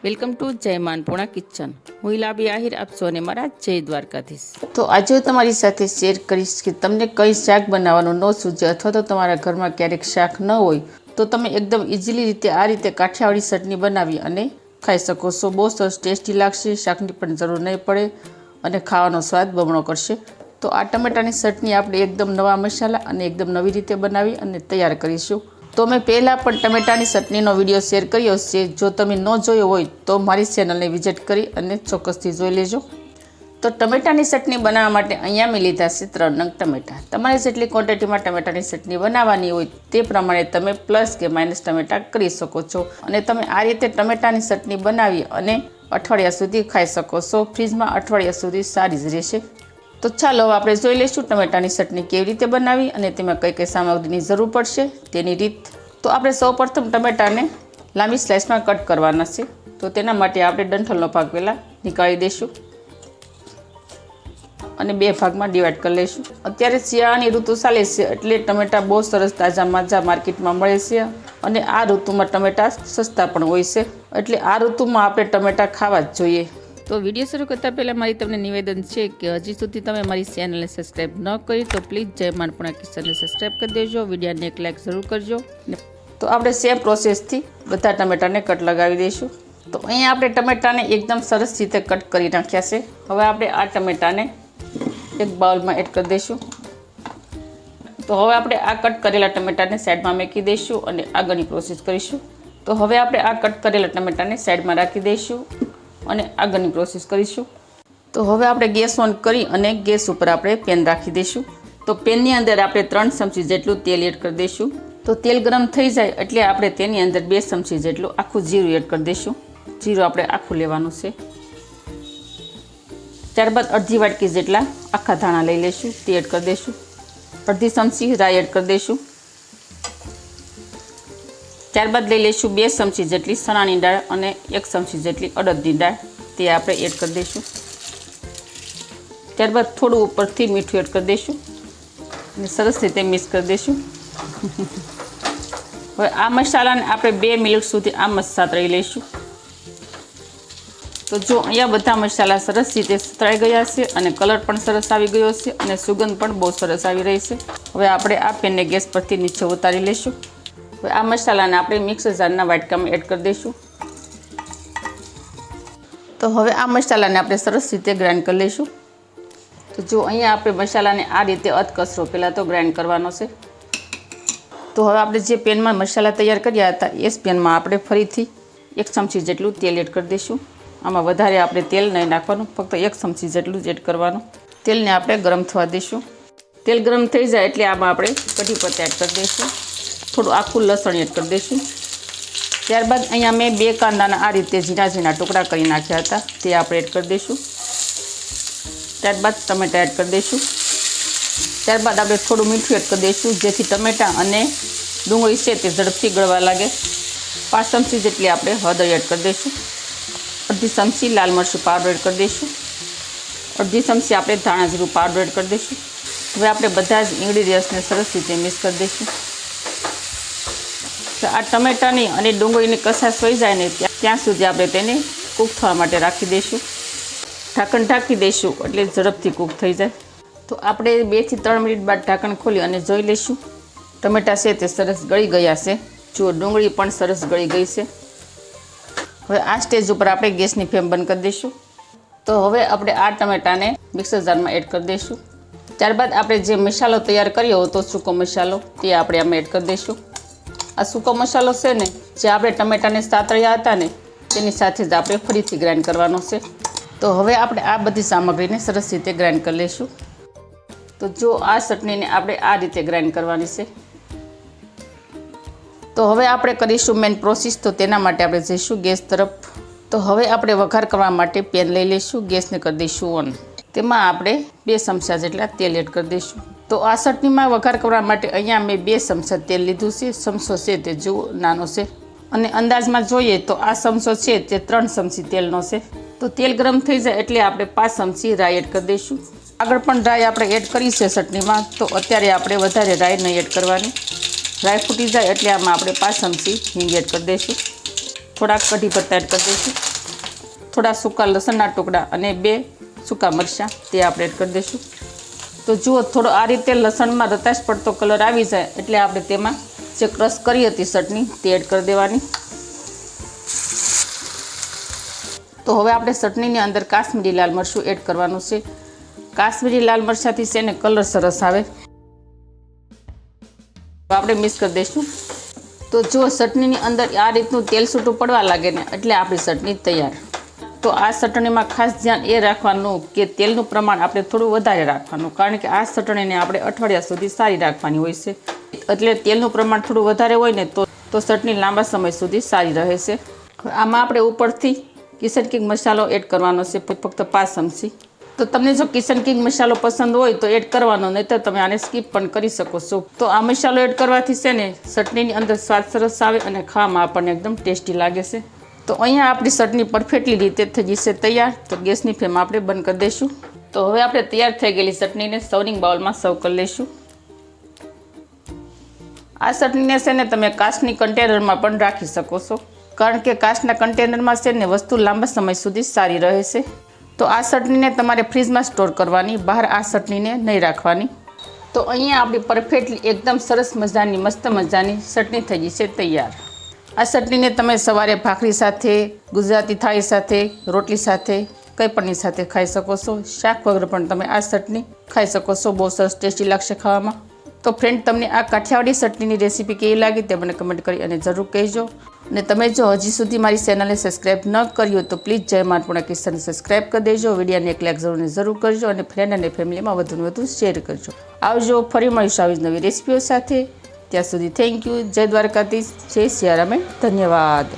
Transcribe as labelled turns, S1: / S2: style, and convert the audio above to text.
S1: Welcome to જય માનપૂર્ણા kitchen. હું ઇલાબી આહિર, આપ સૌને મારા જય દ્વારકાધીશ.
S2: તો આજે હું તમારી સાથે શેર કરીશ કે તમને કઈ શાક બનાવવાનું ન સૂચે અથવા તો તમારા ઘરમાં ક્યારેક શાક ન હોય તો તમે એકદમ ઇઝીલી રીતે આ રીતે કાઠિયાવાડી ચટણી બનાવી અને ખાઈ શકો છો. બહુ સરસ ટેસ્ટી લાગશે, શાકની પણ જરૂર નહીં પડે અને ખાવાનો સ્વાદ બમણો કરશે. તો આ ટમેટાની ચટણી આપણે એકદમ નવા મસાલા અને એકદમ નવી રીતે બનાવી અને તૈયાર કરીશું. તો મેં પહેલાં પણ ટમેટાની ચટણીનો વિડીયો શેર કર્યો છે. જો તમે ન જોયો હોય તો મારી ચેનલને વિઝિટ કરી અને ચોક્કસથી જોઈ લેજો. તો ટમેટાની ચટણી બનાવવા માટે અહીંયા મેં લીધા છે 3 નંગ ટમેટા. તમારે જેટલી ક્વોન્ટિટીમાં ટમેટાની ચટણી બનાવવાની હોય તે પ્રમાણે તમે પ્લસ કે માઇનસ ટમેટા કરી શકો છો. અને તમે આ રીતે ટમેટાની ચટણી બનાવી અને અઠવાડિયા સુધી ખાઈ શકો છો. ફ્રીજમાં અઠવાડિયા સુધી સારી જ રહેશે. તો ચાલો આપણે જોઈ લઈશું ટમેટાની ચટણી કેવી રીતે બનાવી અને તેમાં કઈ કઈ સામગ્રીની જરૂર પડશે તેની રીત. તો આપણે સૌપ્રથમ ટમેટાને લાંબી સ્લાઇસમાં કટ કરવાના છે. તો તેના માટે આપણે ડંઠલનો ભાગ પહેલાં નીકાળી દઈશું અને 2 ભાગમાં ડિવાઈડ કરી લઈશું. અત્યારે શિયાળાની ઋતુ ચાલે છે એટલે ટમેટા બહુ સરસ તાજા માજા માર્કેટમાં મળે છે અને આ ઋતુમાં ટમેટા સસ્તા પણ હોય છે એટલે આ ઋતુમાં આપણે ટમેટા ખાવા જ જોઈએ.
S1: તો વિડીયો શરૂ કરતાં પહેલાં મારી તમને નિવેદન છે કે હજી સુધી તમે મારી ચેનલને સબસ્ક્રાઈબ ન કરી તો પ્લીઝ જય માનપૂર્ણા કિચનને સબસ્ક્રાઈબ કરી દેજો. વિડીયોને એક લાઈક જરૂર કરજો.
S2: તો આપણે સેમ પ્રોસેસથી બધા ટમેટાને કટ લગાવી દઈશું. તો અહીંયા આપણે ટમેટાને એકદમ સરસ રીતે કટ કરી નાખ્યા છે. હવે આપણે આ ટમેટાને એક બાઉલમાં એડ કરી દઈશું. તો હવે આપણે આ કટ કરેલા ટમેટાને સાઈડમાં મૂકી દઈશું અને આગળની પ્રોસેસ કરીશું. તો હવે આપણે આ કટ કરેલા ટમેટાને સાઈડમાં રાખી દઈશું અને આગળની પ્રોસેસ કરીશું. તો હવે આપણે ગેસ ઓન કરી અને ગેસ ઉપર આપણે પેન રાખી દઈશું. તો પેનની અંદર આપણે 3 ચમચી જેટલું તેલ એડ કરી દઈશું. તો તેલ ગરમ થઈ જાય એટલે આપણે તેની અંદર 2 ચમચી જેટલું આખું જીરું એડ કરી દઈશું. જીરું આપણે આખું લેવાનું છે. ત્યારબાદ અડધી વાટકી જેટલા આખા ધાણા લઈ લઈશું, તે એડ કરી દઈશું. અડધી ચમચી રાઈ એડ કરી દઈશું. ત્યારબાદ લઈ લઈશું 2 ચમચી જેટલી ચણાની દાળ અને 1 ચમચી જેટલી અડદની દાળ, તે આપણે એડ કરી દઈશું. ત્યારબાદ થોડું ઉપરથી મીઠું એડ કરી દઈશું અને સરસ રીતે મિક્સ કરી દઈશું. હવે આ મસાલાને આપણે 2 મિનિટ સુધી આમ જ સાતળી લઈશું. તો જો અહીંયા બધા મસાલા સરસ રીતે સતળાઈ ગયા છે અને કલર પણ સરસ આવી ગયો છે અને સુગંધ પણ બહુ સરસ આવી રહી છે. હવે આપણે આ પેનને ગેસ પરથી નીચે ઉતારી લઈશું. હવે આ મસાલાને આપણે મિક્સર જારના વાટકામાં એડ કરી દઈશું. તો હવે આ મસાલાને આપણે સરસ રીતે ગ્રાઇન્ડ કરી લઈશું. તો જો અહીંયા આપણે મસાલાને આ રીતે અધકચરો પહેલાં તો ગ્રાઇન્ડ કરવાનો છે. તો હવે આપણે જે પેનમાં મસાલા તૈયાર કર્યા હતા એ જ પેનમાં આપણે ફરીથી 1 ચમચી જેટલું તેલ એડ કરી દઈશું. આમાં વધારે આપણે તેલ નહીં નાખવાનું, ફક્ત 1 ચમચી જેટલું જ એડ કરવાનું. તેલને આપણે ગરમ થવા દઈશું. તેલ ગરમ થઈ જાય એટલે આમાં આપણે કઢી પત્તા એડ કરી દઈશું. થોડું આખું લસણ એડ કરી દઈશું. ત્યારબાદ અહીંયા મેં 2 કાંદાના આ રીતે ઝીણા ઝીણા ટુકડા કરી નાખ્યા હતા, તે આપણે એડ કરી દઈશું. ત્યારબાદ ટમેટા એડ કરી દઈશું. ત્યારબાદ આપણે થોડું મીઠું એડ કરી દઈશું જેથી ટમેટા અને ડુંગળી છે તે ઝડપથી ગળવા લાગે. 5 ચમચી જેટલી આપણે હળદર એડ કરી દઈશું. અડધી ચમચી લાલ મરચું પાવડર એડ કરી દઈશું. અડધી ચમચી આપણે ધાણા જીરું પાવડર એડ કરી દઈશું. હવે આપણે બધા જ ઇન્ગ્રીડિયન્ટ્સને સરસ રીતે મિક્સ કરી દઈશું. તો આ ટમેટાની અને ડુંગળીની કસાશ થઈ જાય ને ત્યાં સુધી આપણે તેને કૂક થવા માટે રાખી દઈશું. ઢાંકણ ઢાંકી દઈશું એટલે ઝડપથી કૂક થઈ જાય. તો આપણે 2 થી 3 મિનિટ બાદ ઢાંકણ ખોલી અને જોઈ લઈશું. ટમેટા છે તે સરસ ગળી ગયા છે. જુઓ, ડુંગળી પણ સરસ ગળી ગઈ છે. હવે આ સ્ટેજ ઉપર આપણે ગેસની ફ્લેમ બંધ કરી દઈશું. તો હવે આપણે આ ટમેટાને મિક્સર જારમાં એડ કરી દઈશું. ત્યારબાદ આપણે જે મસાલો તૈયાર કર્યો હતો સૂકો મસાલો તે આપણે આમાં એડ કરી દઈશું. આ સૂકો મસાલો છે ને જે આપણે ટમેટાને સાતળ્યા હતા ને તેની સાથે જ આપણે ફરીથી ગ્રાઇન્ડ કરવાનો છે. તો હવે આપણે આ બધી સામગ્રીને સરસ રીતે ગ્રાઇન્ડ કરી લઈશું. તો જો આ ચટણીને આપણે આ રીતે ગ્રાઇન્ડ કરવાની છે. તો હવે આપણે કરીશું મેઇન પ્રોસેસ. તો તેના માટે આપણે જઈશું ગેસ તરફ. તો હવે આપણે વઘાર કરવા માટે પેન લઈ લઈશું. ગેસને કરી દઈશું ઓન. તેમાં આપણે 2 ચમચા જેટલા તેલ એડ કરી દઈશું. તો આ ચટણીમાં વઘાર કરવા માટે અહીંયા મેં 2 ચમચા તેલ લીધું છે. ચમચો છે તે જુઓ નાનો છે અને અંદાજમાં જોઈએ તો આ ચમચો છે તે 3 ચમચી તેલનો છે. તો તેલ ગરમ થઈ જાય એટલે આપણે 5 ચમચી રાઈ એડ કરી દઈશું. આગળ પણ રાઈ આપણે એડ કરી છે ચટણીમાં, તો અત્યારે આપણે વધારે રાઈ નહીં એડ કરવાની. રાઈ ફૂટી જાય એટલે આમાં આપણે 5 ચમચી હિંગ એડ કરી દઈશું. થોડાક કઢી પત્તા એડ કરી દઈશું, થોડા સૂકા લસણના ટુકડા અને 2 સૂકા મરચાં તે આપણે એડ કરી દઈશું. તો જુઓ, થોડો આ રીતે લસણમાં રતાશ પડતો કલર આવી જાય એટલે આપણે તેમાં જે ક્રશ કરી હતી ચટણી તે એડ કરી દેવાની. તો હવે આપણે ચટણીની અંદર કાશ્મીરી લાલ મરચું એડ કરવાનું છે. કાશ્મીરી લાલ મરચાંથી છે ને કલર સરસ આવે. તો આપણે મિક્સ કરી દઈશું. તો જો ચટણીની અંદર આ રીતનું તેલ છૂટું પડવા લાગે ને એટલે આપણી ચટણી તૈયાર. તો આ ચટણીમાં ખાસ ધ્યાન એ રાખવાનું કે તેલનું પ્રમાણ આપણે થોડું વધારે રાખવાનું, કારણ કે આ ચટણીને આપણે અઠવાડિયા સુધી સારી રાખવાની હોય છે. એટલે તેલનું પ્રમાણ થોડું વધારે હોય ને તો ચટણી લાંબા સમય સુધી સારી રહે છે. આમાં આપણે ઉપરથી કિચન કિંગ મસાલો એડ કરવાનો છે, ફક્ત 5 ચમચી. તો તમને જો કિચન કિંગ મસાલો પસંદ હોય તો એડ કરવાનો, નહીં તો તમે આને સ્કીપ પણ કરી શકો છો. તો આ મસાલો એડ કરવાથી છે ને ચટણીની અંદર સ્વાદ સરસ આવે અને ખાવામાં આપણને એકદમ ટેસ્ટી લાગે છે. તો અહીંયા આપણી ચટણી પરફેક્ટલી રીતે થઈ જશે તૈયાર. તો ગેસની ફ્લેમ આપણે બંધ કરી દઈશું. તો હવે આપણે તૈયાર થઈ ગયેલી ચટણીને સર્વિંગ બાઉલમાં સર્વ કરી લઈશું. આ ચટણીને છે ને તમે કાચની કન્ટેનરમાં પણ રાખી શકો છો, કારણ કે કાચના કન્ટેનરમાં છે ને વસ્તુ લાંબા સમય સુધી સારી રહે છે. તો આ ચટણીને તમારે ફ્રીજમાં સ્ટોર કરવાની, બહાર આ ચટણીને નહીં રાખવાની. તો અહીંયા આપણી પરફેક્ટલી એકદમ સરસ મજાની મસ્ત મજાની ચટણી થઈ ગઈ છે તૈયાર. આ ચટણીને તમે સવારે ભાખરી સાથે, ગુજરાતી થાળી સાથે, રોટલી સાથે, કંઈ પણની સાથે ખાઈ શકો છો. શાક વગર પણ તમે આ ચટણી ખાઈ શકો છો. બહુ સરસ ટેસ્ટી લાગશે ખાવામાં. તો ફ્રેન્ડ, તમને આ કાઠિયાવાડી ચટણીની રેસીપી કેવી લાગી તે મને કમેન્ટ કરી અને જરૂર કહેજો. અને તમે જો હજી સુધી મારી ચેનલને સબસ્ક્રાઈબ ન કરી હોય તો પ્લીઝ જય માનપુણા કિચનને સબસ્ક્રાઈબ કરી દેજો. વિડીયોને એક લાઈક જરૂર કરજો અને ફ્રેન્ડ અને ફેમિલીમાં વધુને વધુ શેર કરજો. આવજો, ફરી મળીશું આવી નવી રેસીપીઓ સાથે. ત્યાં સુધી થેન્ક યુ. જય દ્વારકાધીશ, જય સિયારામ, ધન્યવાદ.